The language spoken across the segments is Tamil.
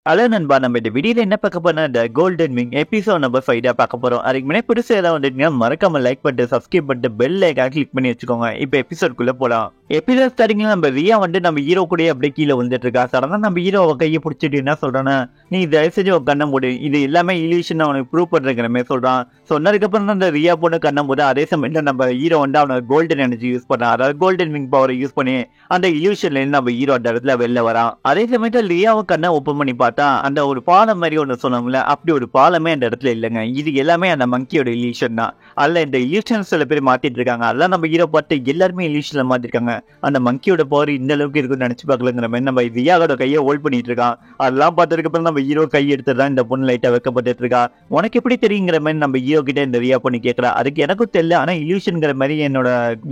ஹலோ நண்பா, நம்ம இந்த வீடியோல என்ன பார்க்க போறோம்னா இந்த கோல்டன் விங் எபிசோட் நம்பர் 5 தான் பார்க்க போறோம். அதுக்கு முன்னாடி புதுசா ஏதாவது வந்துட்டீங்கன்னா மறக்காம லைக் பண்ணிட்டு சப்ஸ்கிரைப் பண்ணிட்டு பெல் ஐகான் கிளிக் பண்ணி வச்சுக்கோங்க. இப்போ எபிசோட்குள்ள போலாம். எபிசோட் ஸ்டார்டிங்ல நம்ம ரியா நம்ம ஹீரோ கூட அப்படியே கீழே வந்துட்டு இருக்கா. சடனா நம்ம ஹீரோ கையை பிடிச்சிட்டு என்ன சொல்றான்னா, நீ தயவு செஞ்சு உன் கண்ணை மூடு, இது எல்லாமே இலியூஷன் அவனுக்கு ப்ரூவ் பண்றங்கிற மாதிரி சொல்றான். சொன்னதுக்கு அப்புறம் தான் அந்த ரியா பொண்ணு கண்ணை மூடு. அதே சமயத்தில் நம்ம ஹீரோ அவனை கோல்டன் எனர்ஜி யூஸ் பண்றான், அதாவது கோல்டன் விங் பவரை யூஸ் பண்ணி அந்த இலியூஷன்ல இருந்து நம்ம ஹீரோ அந்த இடத்துல வெளில வரான். அதே சமயத்தில் ரியாவை கண்ணை ஓப்பன் பண்ணி பார்த்தா அந்த ஒரு பாலம் மாதிரி ஒன்று சொன்னோம்ல, அப்படி ஒரு பாலமே அந்த இடத்துல இல்லைங்க. இது எல்லாமே அந்த மங்கியோட இலியூஷன் தான். அதில் இந்த இலியூஷன் சில பேர் மாத்திட்டு இருக்காங்க. அதெல்லாம் நம்ம ஹீரோ பார்த்து எல்லாருமே இலியூஷன்ல மாத்திருக்காங்க. அந்த மங்கியோட பவர் இந்த அளவுக்கு இருக்குன்னு நினைச்சு பார்க்கலங்கிற மாதிரி நம்ம ரியாவோட கையை ஹோல்ட் பண்ணிட்டு இருக்கான். அதெல்லாம் பார்த்ததுக்கு அப்புறம் நம்ம ஹீரோ கை எடுத்துதான் இந்த பொண்ணு லைட்டா வைக்கப்பட்டு இருக்கா. உனக்கு எப்படி தெரியுங்கிற மாதிரி நம்ம ஹீரோ கிட்ட இந்த ரியா பண்ணி கேட்கறா. அதுக்கு எனக்கும் தெரியல, ஆனா இலியூஷன்ங்கிற மாதிரி என்னோட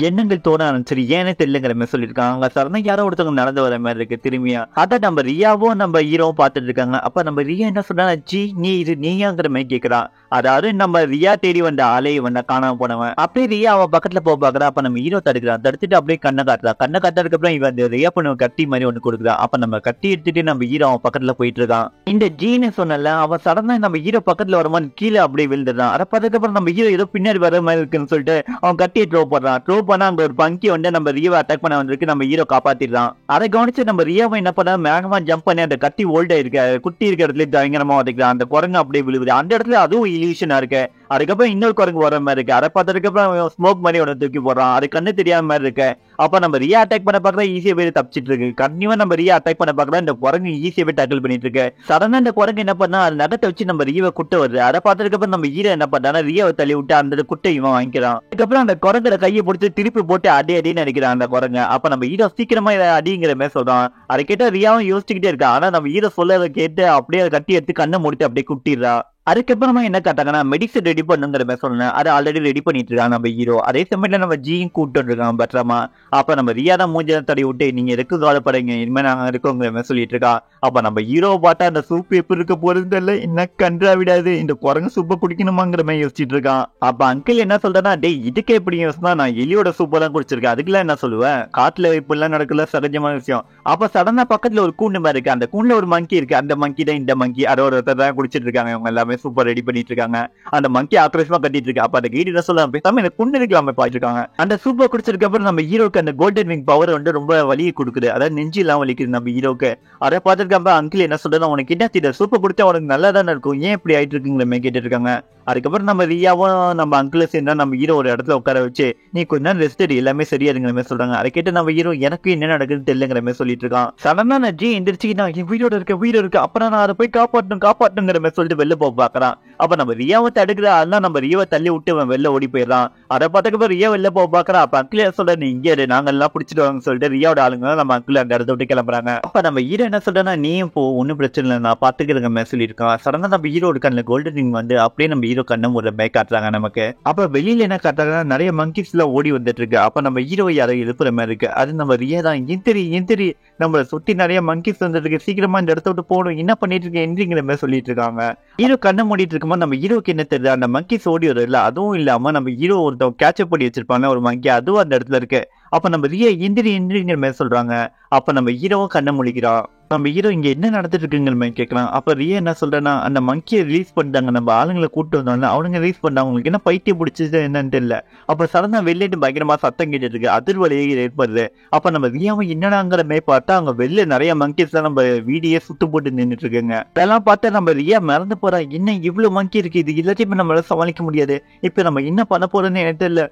எண்ணங்கள் தோண ஆரம்பிச்சிரு, ஏனே தெரியலங்கிற மாதிரி சொல்லியிருக்காங்க. அங்க சரணா யாரோ ஒருத்தவங்க நடந்து வர மாதிரி இருக்கு திரும்பியா. அதான் நம்ம ரியாவும் நம்ம ஹீரோவும் பார்த்துட்டு இருக்காங்க. அப்ப நம்ம ரியா என்ன சொல்றா, ஜி நீ இது நீயாங்கிற மாதிரி கேட்கறான். அதாவது நம்ம ரியா தேடி வந்த ஆளே காணாம போனவன். அப்படியே ரியா அவன் பக்கத்துல போக பாக்குறா. அப்ப நம்ம ஹீரோ தடுக்கிறான். தடுத்துட்டு அப்படியே கண்ணை காட்டுறா. கண்ணை காட்டுறதுக்கு அப்புறம் இவன் அந்த ரியா பண்ண கட்டி மாதிரி ஒண்ணு கொடுக்குறான். அப்ப நம்ம கட்டி எடுத்துட்டு நம்ம ஹீரோ அவன் பக்கத்துல போயிட்டு இருக்கான். இந்த ஜீனு சொன்னல, அவன் சடனா நம்ம ஹீரோ பக்கத்துல வர மாதிரி கீழே அப்படியே விழுந்துடுறான். அதை பார்த்ததுக்கு அப்புறம் நம்ம ஹீரோ ஏதோ பின்னாடி வர மாதிரி இருக்குன்னு சொல்லிட்டு அவன் கட்டியை த்ரோ போடுறான். த்ரோ பண்ணா அங்க ஒரு பங்கி நம்ம ரியாவை அட்டாக் பண்ண வந்திருக்கு. நம்ம ஹீரோ காப்பாத்திடுறான். அதை கவனிச்சு நம்ம ரியாவை என்ன பண்ணா, வேகமா ஜம்ப் பண்ணி அந்த கட்டி ஓல்டா இருக்க குட்டி இருக்க இடத்துல பயங்கரமா உதைக்கிறான். அந்த குரங்கு அப்படியே விழுவுது. அந்த இடத்துல அதுவும் இலியூஷனா இருக்கு. அதுக்கப்புறம் இன்னொரு குரங்கு வர மாதிரி இருக்கு. அதை பார்த்ததுக்கு அப்புறம் ஸ்மோக் மாதிரி ஒன்று தூக்கி போடுறான். அது கண்ணு தெரியாம மாதிரி இருக்கு. அப்ப நம்ம ரியா அட்டாக் பண்ண பாக்குற ஈஸியா போய் தப்பிச்சிட்டு இருக்கு. கண்டிப்பா நம்ம ரியா அட்டாக் பண்ண பாக்குற இந்த குரங்கு ஈஸியா போய் டேக்கிள் பண்ணிட்டு இருக்கு. சடனா இந்த குரங்கு என்ன பண்ணா, அது நகத்தை வச்சு நம்ம ரியாவை குட்ட வருது. அதை பார்த்ததுக்கு அப்புறம் நம்ம ஹீரோ என்ன பண்ணா, ரியாவை தள்ளி விட்டு அந்த குட்டை இவன் வாங்கிக்கிறான். அதுக்கப்புறம் அந்த குரங்கோட கையை பிடிச்சி திருப்பி போட்டு அடி அடின்னு நினைக்கிறான் அந்த குரங்கு. அப்ப நம்ம ஹீரோ சீக்கிரமா இதை அடிங்கிற மாதிரி சொல்றான். அதை கேட்டா ரியாவும் யோசிச்சுக்கிட்டே இருக்கா. ஆனா நம்ம ஹீரோ சொல்ல கேட்டு அப்படியே கட்டி எடுத்து கண்ணை முடித்து அப்படியே குட்டிடுறா. அதுக்கப்புறமா என்ன காட்டாங்கன்னா, மெடிசன் ரெடி பண்ணுங்கிற மாதிரி சொன்னேன். அதை ஆல்ரெடி ரெடி பண்ணிட்டு இருக்கான் நம்ம ஹீரோ. அதே சமயத்துல நம்ம ஜியும் கூப்பிட்டு இருக்கான் பத்திரமா. அப்ப நம்ம ரியாதா மூஞ்சல தடை விட்டு நீங்க எதுக்கு கவலைப்படுங்க, இனிமே நாங்க இருக்கோங்கிற மாதிரி சொல்லிட்டு இருக்கா. அப்ப நம்ம ஹீரோ பார்த்தா அந்த சூப் எப்படி இருக்க போறது இல்ல, என்ன கன்றா விடாது, இந்த குரங்கு சூப்பை குடிக்கணுமாங்கிற மாதிரி யோசிச்சுட்டு இருக்கான். அப்ப அங்கிள் என்ன சொல்றேன்னா, டே இதுக்கே எப்படி யோசினா, நான் எலியோட சூப்பை தான் குடிச்சிருக்கேன், அதுக்கெல்லாம் என்ன சொல்லுவேன், காட்டுல இப்பெல்லாம் நடக்கல சகஜமான விஷயம். அப்ப சடனா பக்கத்துல ஒரு கூண்டு மாதிரி இருக்கு. அந்த கூண்டுல ஒரு மங்கி இருக்கு. அந்த மங்கி தான் இந்த மங்கி. அதோட ஒருத்தர் தான் குடிச்சிட்டு இருக்காங்க. இவங்க எல்லாமே சூப்பர் ரெடி பண்ணிட்டு இருக்காங்க. அந்த மங்கி ஆக்ரோஷமா கட்டிட்டு இருக்கு. அப்ப அந்த கைடு என்ன சொல்ல, பேசாம இந்த குண்டு இருக்கலாம பாத்துட்டு இருக்காங்க. அந்த சூப்பர் குடிச்சதுக்கு அப்புறம் நம்ம ஹீரோக்கு அந்த கோல்டன் விங் பவர் ரொம்ப வலியை கொடுக்குது. அதாவது நெஞ்சு எல்லாம் வலிக்குது நம்ம ஹீரோக்கு. அதை பார்த்துட்டு அப்புறம் அங்கிள் என்ன சொல்றது, உனக்கு என்ன தெரியல, சூப்பர் குடிச்சா உனக்கு நல்லா தானே இருக்கும், ஏன் இப்படி ஆயிட்டு இருக்குங்கிற மாதிரி கேட்டு இருக்காங்க. அதுக்கப்புறம் நம்ம ரியாவும் நம்ம அங்கிள் சேர்ந்தா நம்ம ஹீரோ ஒரு இடத்துல உட்கார வச்சு நீ கொஞ்ச நேரம் ரெஸ்ட் எடு, எல்லாமே சரியாதுங்கிற மாதிரி சொல்றாங்க. அதை கேட்டு நம்ம ஹீரோ எனக்கு என்ன நடக்குதுன்னு தெரியலங்கிற மாதிரி சொல்லிட்டு இருக்கான். சடனா நான் ஜி எந்திரிச்சு நான் என் வீடோட இருக்கு அப்புறம் நான் அதை போய் காப்பாட்டணுங்கிற மாதிரி சொல்லிட்டு வெளில போக பாக்குறான். அப்ப நம்ம ரியாவை தடுக்கிற அதெல்லாம் நம்ம ரியாவை தள்ளி விட்டு அவன் வெளில ஓடி போயிடறான். அதை பார்த்துக்கப்புறம் ரியா வெளில போக பாக்குறான். அப்ப அங்கிள் சொல்ற நீ இங்கே நாங்க எல்லாம் பிடிச்சிட்டு வாங்க சொல்லிட்டு ரியாவோட ஆளுங்க நம்ம அங்கிள் அந்த இடத்த விட்டு கிளம்புறாங்க. அப்ப நம்ம ஹீரோ என்ன சொல்றேன்னா, நீயும் போ, ஒன்னும் பிரச்சனை இல்லை, நான் பாத்துக்கிறேங்க மாதிரி சொல்லியிருக்கான். சடனா நம்ம ஹீரோ கண்ணில் கோல்டன் ரிங் அப்படியே நம்ம ஹீரோ கண்ணை ஒரு மே காட்டுறாங்க நமக்கு. அப்ப வெளியில என்ன காட்டுறாங்கன்னா, நிறைய மங்கிஸ் எல்லாம் ஓடி வந்துட்டு இருக்கு. அப்ப நம்ம ஹீரோ யாரோ எழுப்புற மாதிரி இருக்கு. அது நம்ம ரியா தான். எந்திரி நம்மளை சுத்தி நிறைய மங்கிஸ் வந்துட்டு இருக்கு, சீக்கிரமா இந்த இடத்த விட்டு போகணும், என்ன பண்ணிட்டு இருக்க எந்திரிங்கிற மாதிரி சொல்லிட்டு இருக்காங்க. ஹீரோ கண்ணை மூடிட்டு இருக்கும்போது நம்ம ஹீரோக்கு என்ன தெரியுது, அந்த மங்கிஸ் ஓடி வரும் இல்ல, அதுவும் இல்லாம நம்ம ஹீரோ ஒருத்தவங்க கேட்சப் பண்ணி வச்சிருப்பாங்க ஒரு மங்கி, அதுவும் அந்த இடத்துல இருக்கு. அப்ப நம்ம ரியா எந்திரிங்கிற மாதிரி சொல்றாங்க. அப்ப நம்ம ஹீரோவும் கண்ணை முழிக்கிறான். நம்ம ஹீரோ இங்க என்ன நடந்துட்டு இருக்குங்கிற மாதிரி கேட்கலாம். அப்ப ரியா என்ன சொல்றேன்னா, அந்த மங்கியை ரிலீஸ் பண்ணிட்டாங்க, நம்ம ஆளுங்களை கூட்டு வந்தோம்ல அவனுங்க ரிலீஸ் பண்ணாங்க, அவங்களுக்கு என்ன பைத்தியம் பிடிச்சது என்னன்னு தெரியல. அப்ப சடனா வெளியிட்டு பயங்கரமா சத்தம் கேட்டு இருக்கு, அதிர்வலையே ஏற்படுது. அப்ப நம்ம ரியாவும் என்னடாங்கிற மாதிரி பார்த்தா அங்க வெளில நிறைய மங்கிஸ் தான் நம்ம வீடியே சுத்து போட்டு நின்றுட்டு இருக்குங்க. அதெல்லாம் பார்த்தா நம்ம ரியா மறந்து போறா, என்ன இவ்வளவு மங்கி இருக்கு, இது எல்லாத்தையுமே நம்மளால சமாளிக்க முடியாது, இப்ப நம்ம என்ன பண்ண போறோம்னு எனக்கு தெரியல,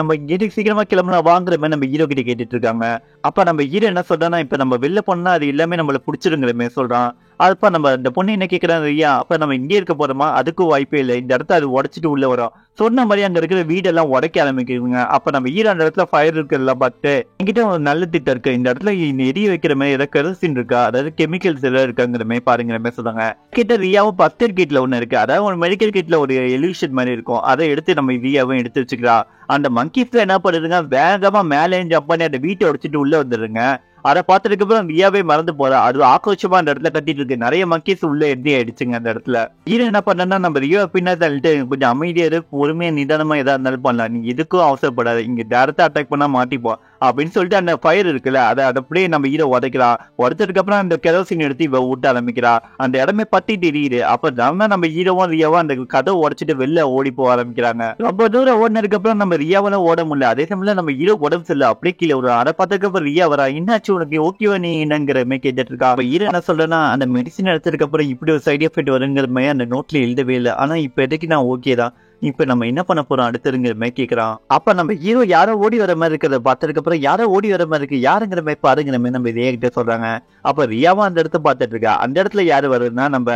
நம்ம எதுக்கு சீக்கிரமா கிளம்பலாம் வாங்குற மாதிரி நம்ம ஹீரோ கிட்ட கேட்டுட்டு இருக்காங்க. அப்ப நம்ம ஹீரோ என்ன சொல்றான்னா, இப்ப நம்ம வெளில போனா அது எல்லாமே நம்மள பிடிச்சிருங்கிற மாதிரி சொல்றான். அப்ப நம்ம இந்த பொண்ணு என்ன கேட்கறாங்க, ரியா அப்ப நம்ம இங்கே இருக்க போறோமா, அதுக்கும் வாய்ப்பே இல்லை, இந்த இடத்த அது உடைச்சிட்டு உள்ள வரும். சொன்ன மாதிரி அங்க இருக்கிற வீடெல்லாம் உடைக்க ஆரம்பிக்குதுங்க. அப்ப நம்ம ஹீரோ அந்த இடத்துல ஃபயர் இருக்கிறதெல்லாம் பார்த்து என்கிட்ட ஒரு நல்ல திட்டம் இருக்கு, இந்த இடத்துல எரிய வைக்கிற மாதிரி ஏதாவது கெரோசின் இருக்கா, அதாவது கெமிக்கல்ஸ் எல்லாம் இருக்காங்கிற மாதிரி பாருங்கிற மாதிரி சொல்றாங்க. கிட்ட ரியாவும் பஸ்டர் கிட்ல ஒண்ணு இருக்கு, அதாவது ஒரு மெடிக்கல் கிட்ல ஒரு எலியூஷன் மாதிரி இருக்கும், அதை எடுத்து நம்ம ரியாவும் எடுத்து வச்சுக்கிறா. அந்த மங்கிஸ்ல என்ன பண்ணுதுங்க, வேகமா மேலே ஜம்ப் பண்ணி அந்த வீட்டை உடைச்சிட்டு உள்ள வந்துருங்க. அதை பார்த்ததுக்கு அப்புறம் ரியாவே மறந்து போறா. அது ஆக்ரோஷமா அந்த இடத்துல கட்டிட்டு இருக்கு, நிறைய மங்கிஸ் உள்ள எட்டி ஆயிடுச்சுங்க அந்த இடத்துல. ஹீரோ என்ன பண்ணா, நம்ம ரியா பின்னாடி தள்ளிட்டு கொஞ்சம் அமைதியா பொறுமையா நிதானமா எதா இருந்தாலும் பண்ணலாம், நீ எதுக்கும் அவசரப்படாது, இங்க டேரக்டா அட்டாக் பண்ணா மாட்டிப்போம், அப்படின்னு சொல்லிட்டு அந்த ஃபயர் இருக்குல்ல அதை அப்படியே நம்ம ஹீரோ உதைக்கிறான். உடைச்சதுக்கு அப்புறம் அந்த கெரோசின் எடுத்து இவ ஊட்ட ஆரம்பிக்கிறா. அந்த இடமே பத்தி தெரியுது. அப்ப நம்ம ஹீரோவும் ரியாவும் அந்த கதவை உடைச்சிட்டு வெளில ஓடி போக ஆரம்பிக்கிறாங்க. ரொம்ப தூரம் ஓடினதுக்கு அப்புறம் நம்ம ரியாவால ஓட முடியல. அதே சமயம் நம்ம ஹீரோ உடம்பு சரியில்லை, அப்படியே கீழே ஒரு அதை பார்த்ததுக்கு அப்புறம் ரியா வரா. என்னாச்சு உனக்கு, ஓகேவா நீ என்னங்கிற மாதிரி கேட்டுட்டு இருக்கா. அப்ப ஹீரோ என்ன சொல்றேன்னா, அந்த மெடிசின் எடுத்ததுக்கு அப்புறம் இப்படி ஒரு சைடு எஃபெக்ட் வருங்கிற மாதிரி அந்த நோட்ல எழுதவே இல்லை. ஆனா இப்ப எதுக்கு நான் ஓகே தான், இப்ப நம்ம என்ன பண்ண போறோம் அடுத்துங்கிற மாதிரி கேக்குறான். அப்ப நம்ம ஹீரோ யாரோ ஓடி வர மாதிரி இருக்கிறத பார்த்ததுக்கு அப்புறம் யாரோ ஓடி வர மாதிரி இருக்கு, யாருங்கிற மாதிரி பாருங்கிற மாதிரி நம்ம ரியா கிட்ட சொல்றாங்க. அப்ப ரியாவும் அந்த இடத்த பார்த்துட்டு இருக்கா. அந்த இடத்துல யாரு வருதுன்னா நம்ம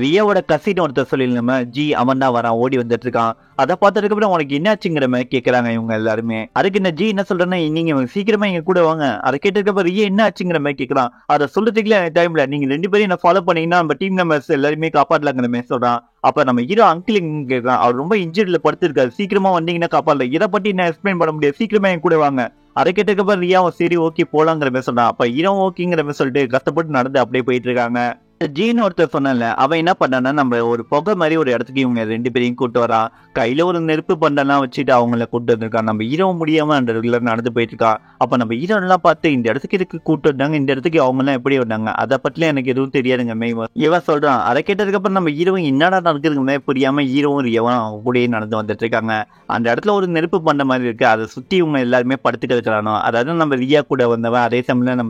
ரியாவோட கசின் ஒருத்தர் சொல்லிருந்தோம் ஜி, அவன் தான் வரான், ஓடி வந்துட்டு இருக்கான். அதை பார்த்ததுக்கு அப்புறம் உனக்கு என்னாச்சுங்கிற மாதிரி கேட்கறாங்க இவங்க எல்லாருமே. அதுக்கு இந்த ஜி என்ன சொல்றேன்னா, நீங்க சீக்கிரமா எங்க கூட வாங்க. அதை கேட்டதுக்கு அப்புறம் ரியா என்ன ஆச்சுங்கிற மாதிரி கேட்கறான். அதை சொல்றதுக்குள்ள டைம்ல நீங்க 2 பேரும் என்ன ஃபாலோ பண்ணீங்கன்னா நம்ம டீம் மெம்பர்ஸ் எல்லாருமே காப்பாற்றலாங்கிற மாதிரி சொல்றான். அப்ப நம்ம ஹீரோ அங்கிள் கேட்கறான், அவர் ரொம்ப இன்ஜுரியில படுத்திருக்காரு, சீக்கிரமா வந்தீங்கன்னா காப்பாடல, இதை பத்தி நான் எக்ஸ்பிளைன் பண்ண முடியாது, சீக்கிரமா என் கூட வாங்க. அதை கேட்டதுக்கு அப்புறம் ரியாவும் சரி ஓகே போலாங்கிற மாதிரி சொன்னான். அப்ப ஹீரோ ஓகேங்கிற மாதிரி சொல்லிட்டு கஷ்டப்பட்டு நடந்து அப்படியே போயிட்டு இருக்காங்க. ஜீன் ஒருத்தர் சொன்னல, அவன் என்ன பண்ணான்னா நம்ம ஒரு புகை மாதிரி ஒரு இடத்துக்கு இவங்க 2 பேரையும் கூட்டு வரான். கையில ஒரு நெருப்பு பண்டெல்லாம் வச்சுட்டு அவங்கள கூட்டு வந்திருக்கான். நம்ம ஹீரோ முடியாம அந்த ரெகுலர் நடந்து போயிட்டு இருக்கான். அப்ப நம்ம ஹீரோ எல்லாம் பார்த்து இந்த இடத்துக்கு இதுக்கு கூட்டு வந்தாங்க, இந்த இடத்துக்கு அவங்க எல்லாம் எப்படி வந்தாங்க, அதை பத்தில எனக்கு எதுவும் தெரியாதுங்க மேவன் இவன் சொல்றான். அதை கேட்டதுக்கு அப்புறம் நம்ம ஹீரோவும் என்னடா நடக்குதுங்க புரியாம ஹீரோவும் ரியாவும் அவங்க கூடயே நடந்து வந்துட்டு இருக்காங்க. அந்த இடத்துல ஒரு நெருப்பு பண்ட மாதிரி இருக்கு, அதை சுத்தி இவங்க எல்லாருமே படுத்துட்டு இருக்கிறானோ. அதாவது நம்ம ரியா கூட வந்தவன், அதே சமயம்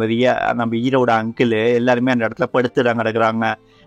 நம்ம ஹீரோட அங்கிள் எல்லாருமே அந்த இடத்துல படுத்துறாங்க கிடக்குறாங்க.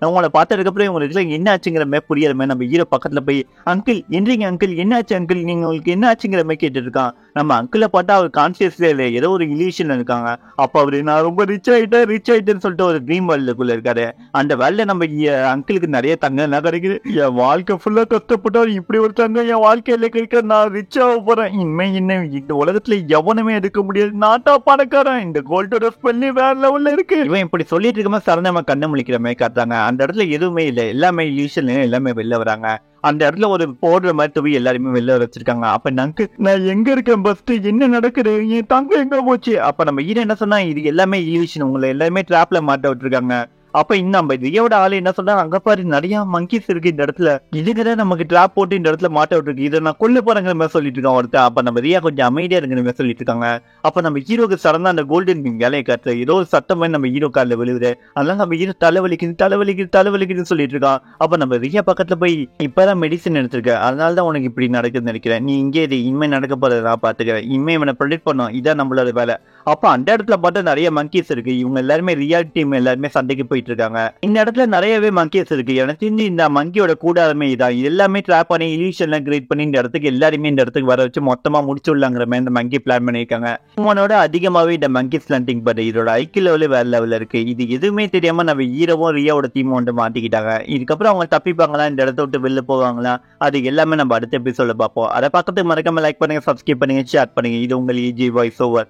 அவங்கள பார்த்ததுக்கு அப்புறம் இவங்களுக்கு என்ன ஆச்சுங்கிற மாதிரி புரியாத மாதிரி நம்ம ஹீரோ பக்கத்துல போய் அங்கிள் என்றீங்க அங்கிள், என்ன ஆச்சு அங்கிள், நீங்க உங்களுக்கு என்ன ஆச்சுங்கிற மாதிரி கேட்டு இருக்கான். நம்ம அங்கிளை பார்த்தா அவர் கான்சியஸ்ல இல்லை, ஏதோ ஒரு இலியூஷன் இருக்காங்க. அப்ப அவரு நான் ரொம்ப ரிச் ஆயிட்டேன்னு சொல்லிட்டு ஒரு ட்ரீம் வேர்ல்டுக்குள்ள இருக்காரு. அந்த வேர்ல்ட்ல நம்ம அங்கிளுக்கு நிறைய தங்கம் எல்லாம் கிடைக்குது. என் வாழ்க்கை ஃபுல்லா கஷ்டப்பட்டாரு, இப்படி ஒரு தங்கம் என் வாழ்க்கையில கிடைக்கிற, நான் ரிச் ஆக போறேன். இனிமே என்ன இந்த உலகத்துல எவனுமே எடுக்க முடியாது, நாட்டா பணக்காரன், இந்த கோல்டோட ஸ்பெல்லி வேற லெவல்ல இருக்கு. இவன் இப்படி சொல்லிட்டு இருக்கமா சரணமா கண்ணை முழிக்கிற மாதிரி காட்டுறாங்க. அந்த இடத்துல எதுவுமே இல்லை, எல்லாமே இலியூஷன், எல்லாமே வெளில வராங்க. அந்த இடத்துல ஒரு போடுற மாதிரி துவி எல்லாருமே வெளில வச்சிருக்காங்க. அப்ப நான் எங்க இருக்கேன், பஸ்ட் என்ன நடக்குது, என் தங்க எங்க போச்சு. அப்ப நம்ம ஹீரோ என்ன சொன்னா, இது எல்லாமே இலியூஷன், உங்களை எல்லாமே டிராப்ல மாட்ட விட்டுருக்காங்க. அப்ப நம்ம ரியோட ஆளு என்ன சொல்றா, அங்க பாரு நிறைய மங்கீஸ் இருக்கு இந்த இடத்துல, இதுக்குற நமக்கு டிராப் போட்டு இந்த இடத்துல மாட்ட விட்டுருக்கு, இதை நான் கொல்ல போறேங்கிற மாதிரி சொல்லிட்டு இருக்கான் ஒருத்தர். அப்ப நம்ம ரியா கொஞ்சம் அமைதியா இருக்கிற மாதிரி சொல்லிட்டு இருக்காங்க. அப்ப நம்ம ஹீரோக்கு சடனா அந்த கோல்டன் விங் வேலையை காட்டுற ஏதோ ஒரு சட்டம் மாதிரி நம்ம ஹீரோ காலில் விழுவுது. அதனால நம்ம ஹீரோ தலைவலிக்குன்னு சொல்லிட்டு இருக்கான். அப்ப நம்ம ரியா பக்கத்துல போய் இப்பதான் மெடிசன் எடுத்திருக்க, அதனாலதான் உனக்கு இப்படி நடக்குதுன்னு நினைக்கிறேன், நீ இங்கே இது இனிமே நடக்க போறத நான் பாத்துக்கிறேன், இனிமே இவனை ப்ரெடிக்ட் பண்ணோம், இதான் நம்மளோட வேலை. அப்ப அந்த இடத்துல பார்த்தா நிறைய மங்கீஸ் இருக்கு, இவங்க எல்லாருமே ரியால் டீம் எல்லாருமே சண்டைக்கு போயிட்டு இருக்காங்க. இந்த இடத்துல நிறையவே மங்கீஸ் இருக்கு. எனக்கு தெரிஞ்சு இந்த மங்கியோட கூடாரமே இதான், எல்லாமே ட்ராப் பண்ணி இலியூஷன்லாம் கிரியேட் பண்ணி இந்த இடத்துக்கு எல்லாருமே இந்த இடத்துக்கு வர வச்சு மொத்தமா முடிச்சு விடலாங்கிற மாதிரி இந்த மங்கி பிளான் பண்ணியிருக்காங்க. இவனோட அதிகமாவே இந்த மங்கி ஸ்லண்டிங் பட் இதோட ஐக்கிய லெவலு வேற லெவல்ல இருக்கு. இது எதுவுமே தெரியாம நம்ம ஹீரோவும் ரியாவோட டீமும் வந்து மாட்டிக்கிட்டாங்க. இதுக்கப்புறம் அவங்க தப்பிப்பாங்களா, இந்த இடத்த விட்டு வெளில போவாங்களா, அது எல்லாமே நம்ம அடுத்த எபிசோட பார்ப்போம். அதை பார்க்கறதுக்கு மறக்காம லைக் பண்ணுங்க, சப்ஸ்கிரைப் பண்ணுங்க, ஷேர் பண்ணுங்க. இது உங்கள் EG வாய்ஸ் ஓவர்.